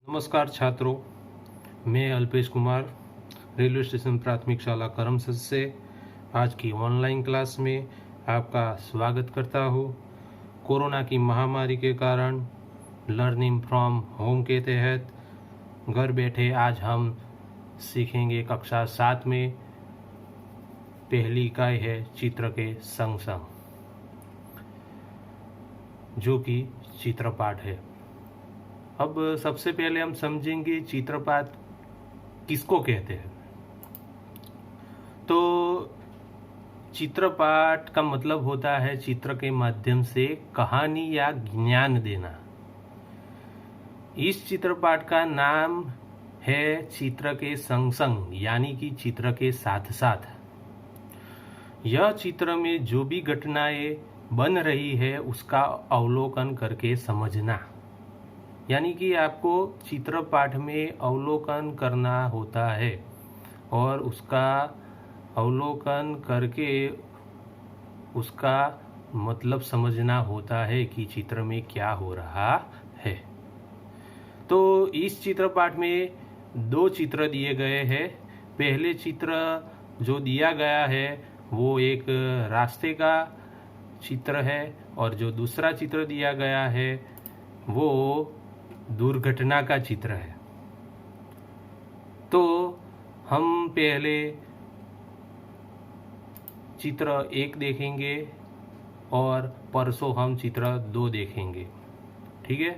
नमस्कार छात्रों, मैं अल्पेश कुमार रेलवे स्टेशन प्राथमिक शाला करमसद से आज की ऑनलाइन क्लास में आपका स्वागत करता हूँ। कोरोना की महामारी के कारण लर्निंग फ्रॉम होम के तहत घर बैठे आज हम सीखेंगे कक्षा 7 में पहली इकाई है चित्र के संग संग, जो कि चित्रपाठ है। अब सबसे पहले हम समझेंगे चित्रपाठ किसको कहते हैं। तो चित्रपाठ का मतलब होता है चित्र के माध्यम से कहानी या ज्ञान देना। इस चित्रपाठ का नाम है चित्र के संग संग, यानी कि चित्र के साथ साथ। यह चित्र में जो भी घटनाएं बन रही है उसका अवलोकन करके समझना, यानी कि आपको चित्रपाठ में अवलोकन करना होता है और उसका अवलोकन करके उसका मतलब समझना होता है कि चित्र में क्या हो रहा है। तो इस चित्रपाठ में 2 चित्र दिए गए हैं। पहले चित्र जो दिया गया है वो एक रास्ते का चित्र है और जो दूसरा चित्र दिया गया है वो दुर्घटना का चित्र है। तो हम पहले चित्र 1 देखेंगे और परसों हम चित्र 2 देखेंगे, ठीक है।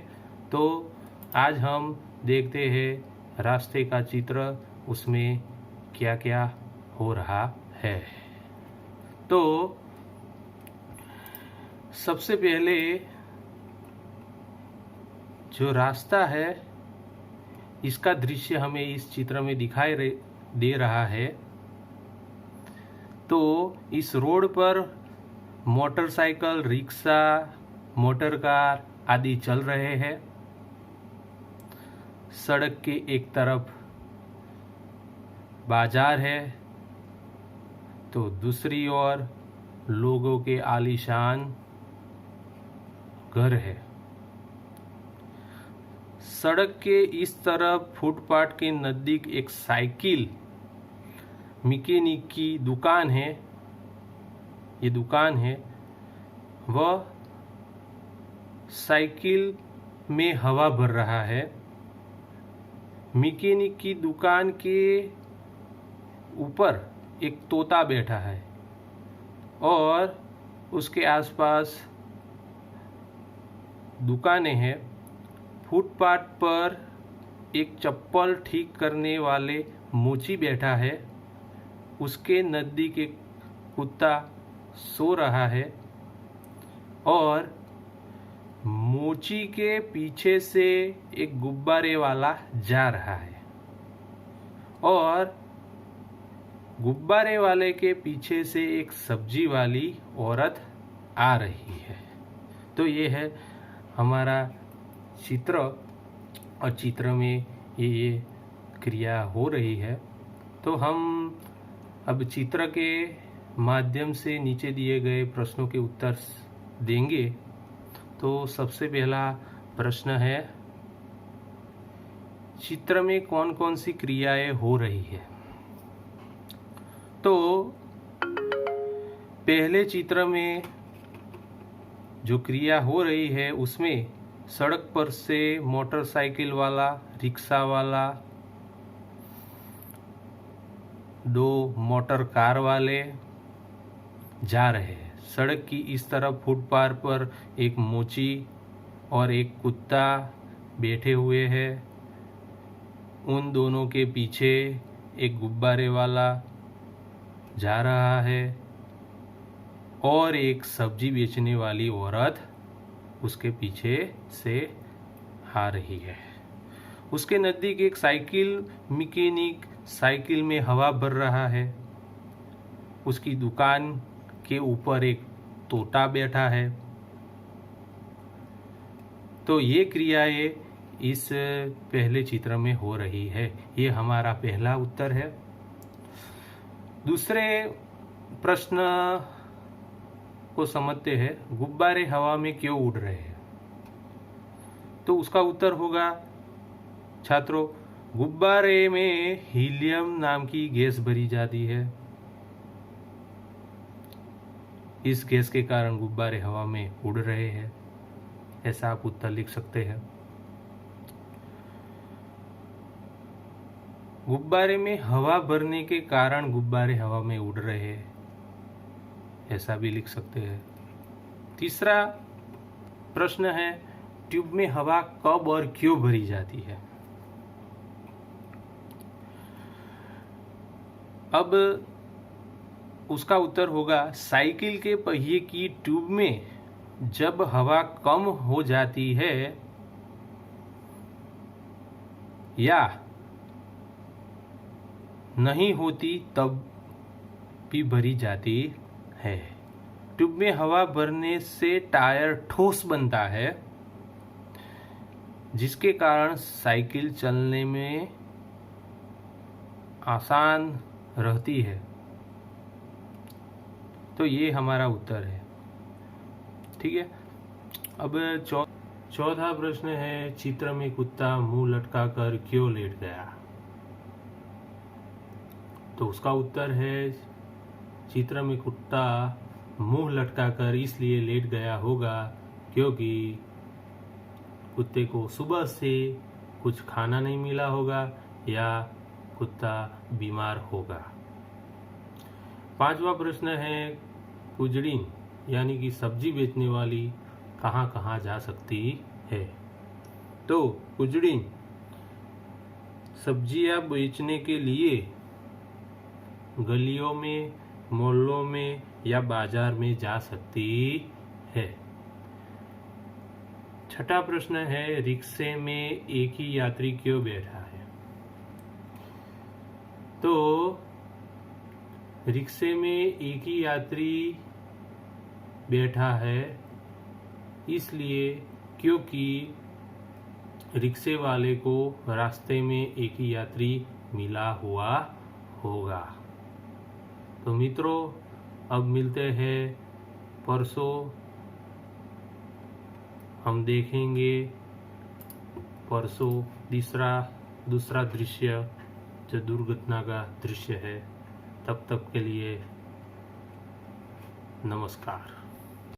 तो आज हम देखते हैं रास्ते का चित्र, उसमें क्या क्या हो रहा है। तो सबसे पहले जो रास्ता है इसका दृश्य हमें इस चित्र में दिखाई दे रहा है। तो इस रोड पर मोटरसाइकिल, रिक्शा, मोटर कार आदि चल रहे हैं। सड़क के एक तरफ बाजार है तो दूसरी ओर लोगों के आलीशान घर है। सड़क के इस तरफ फुटपाथ के नज़दीक एक साइकिल मैकेनिक की दुकान है। ये दुकान है, वह साइकिल में हवा भर रहा है। मैकेनिक की दुकान के ऊपर एक तोता बैठा है और उसके आसपास दुकानें हैं। फुटपाथ पर एक चप्पल ठीक करने वाले मोची बैठा है, उसके नज़दीक एक कुत्ता सो रहा है और मोची के पीछे से एक गुब्बारे वाला जा रहा है और गुब्बारे वाले के पीछे से एक सब्जी वाली औरत आ रही है। तो ये है हमारा चित्र और चित्र में ये क्रिया हो रही है। तो हम अब चित्र के माध्यम से नीचे दिए गए प्रश्नों के उत्तर देंगे। तो सबसे पहला प्रश्न है, चित्र में कौन कौन सी क्रियाएं हो रही है। तो पहले चित्र में जो क्रिया हो रही है उसमें सड़क पर से मोटरसाइकिल वाला, रिक्शा वाला, 2 मोटर कार वाले जा रहे हैं। सड़क की इस तरफ फुटपाथ पर एक मोची और एक कुत्ता बैठे हुए हैं। उन दोनों के पीछे एक गुब्बारे वाला जा रहा है और एक सब्जी बेचने वाली औरत उसके पीछे से आ रही है। उसके नज़दीक एक साइकिल मैकेनिक साइकिल में हवा भर रहा है। उसकी दुकान के ऊपर एक तोता बैठा है। तो ये क्रियाएं इस पहले चित्र में हो रही है। ये हमारा पहला उत्तर है। दूसरे प्रश्न को समझते हैं, गुब्बारे हवा में क्यों उड़ रहे हैं। तो उसका उत्तर होगा, छात्रों, गुब्बारे में हीलियम नाम की गैस भरी जाती है। इस गैस के कारण गुब्बारे हवा में उड़ रहे हैं, ऐसा आप उत्तर लिख सकते हैं। गुब्बारे में हवा भरने के कारण गुब्बारे हवा में उड़ रहे हैं, ऐसा भी लिख सकते हैं। तीसरा प्रश्न है, ट्यूब में हवा कब और क्यों भरी जाती है? अब उसका उत्तर होगा, साइकिल के पहिए की ट्यूब में जब हवा कम हो जाती है या नहीं होती तब भी भरी जाती है। ट्यूब में हवा भरने से टायर ठोस बनता है, जिसके कारण साइकिल चलने में आसान रहती है। तो ये हमारा उत्तर है। ठीक है। अब चौथा प्रश्न है, चित्र में कुत्ता मुंह लटकाकर क्यों लेट गया? तो उसका उत्तर है, चित्र में कुत्ता मुंह लटकाकर इसलिए लेट गया होगा क्योंकि कुत्ते को सुबह से कुछ खाना नहीं मिला होगा या कुत्ता बीमार होगा। पांचवा प्रश्न है, कुजड़ीन यानी कि सब्जी बेचने वाली कहाँ कहाँ जा सकती है? तो कुजड़ीन सब्जियां बेचने के लिए गलियों में, मोहल्लों में या बाजार में जा सकती है। छठा प्रश्न है, रिक्शे में एक ही यात्री क्यों बैठा है? तो रिक्शे में एक ही यात्री बैठा है इसलिए क्योंकि रिक्शे वाले को रास्ते में एक ही यात्री मिला हुआ होगा। तो मित्रों, अब मिलते हैं परसों। हम देखेंगे परसों दूसरा दृश्य जो दुर्घटना का दृश्य है। तब तक के लिए नमस्कार।